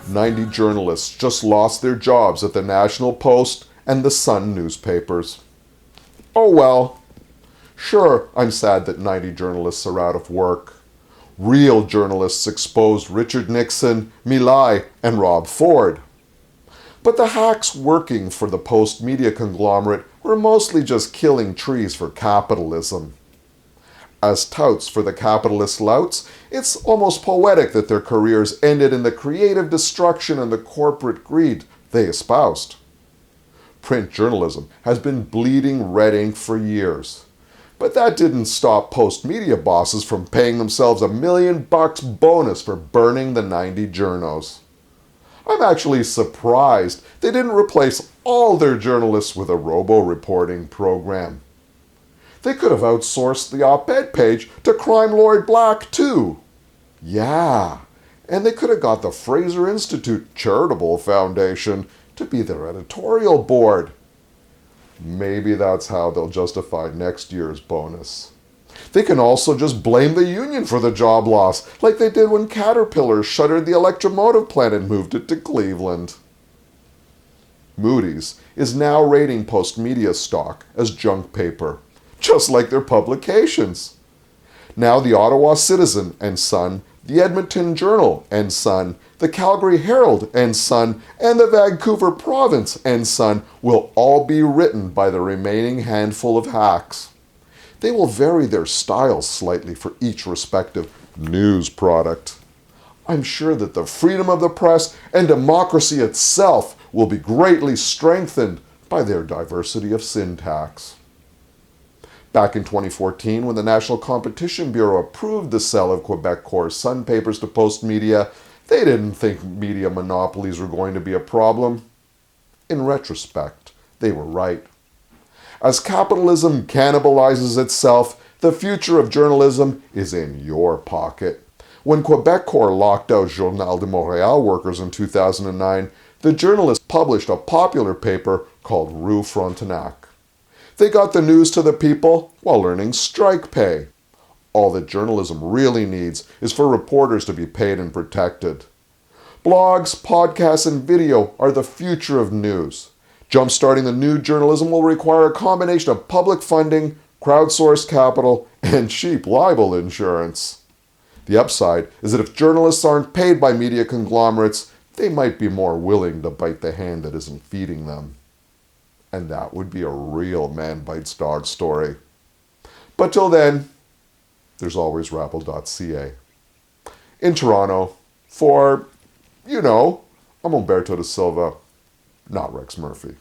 90 journalists just lost their jobs at the National Post and the Sun newspapers. Oh well. Sure, I'm sad that 90 journalists are out of work. Real journalists exposed Richard Nixon, My Lai, and Rob Ford. But the hacks working for the Postmedia conglomerate were mostly just killing trees for capitalism. As touts for the capitalist louts, it's almost poetic that their careers ended in the creative destruction and the corporate greed they espoused. Print journalism has been bleeding red ink for years. But that didn't stop Postmedia bosses from paying themselves $1 million bonus for burning the 90 journos. I'm actually surprised they didn't replace all their journalists with a robo-reporting program. They could have outsourced the op-ed page to Crime Lord Black too. Yeah, and they could have got the Fraser Institute Charitable Foundation to be their editorial board. Maybe that's how they'll justify next year's bonus. They can also just blame the union for the job loss, like they did when Caterpillar shuttered the electromotive plant and moved it to Cleveland. Moody's is now rating Postmedia stock as junk paper, just like their publications. Now the Ottawa Citizen and Sun, the Edmonton Journal and Sun, the Calgary Herald and Sun, and the Vancouver Province and Sun will all be written by the remaining handful of hacks. They will vary their styles slightly for each respective news product. I'm sure that the freedom of the press and democracy itself will be greatly strengthened by their diversity of syntax. Back in 2014, when the National Competition Bureau approved the sale of Quebecor Sun papers to Postmedia, they didn't think media monopolies were going to be a problem. In retrospect, they were right. As capitalism cannibalizes itself, the future of journalism is in your pocket. When Quebecor locked out Journal de Montréal workers in 2009, the journalists published a popular paper called Rue Frontenac. They got the news to the people while earning strike pay. All that journalism really needs is for reporters to be paid and protected. Blogs, podcasts, and video are the future of news. Jumpstarting the new journalism will require a combination of public funding, crowdsourced capital, and cheap libel insurance. The upside is that if journalists aren't paid by media conglomerates, they might be more willing to bite the hand that isn't feeding them. And that would be a real man bites dog story. But till then, there's always rabble.ca. In Toronto, for, I'm Umberto da Silva, not Rex Murphy.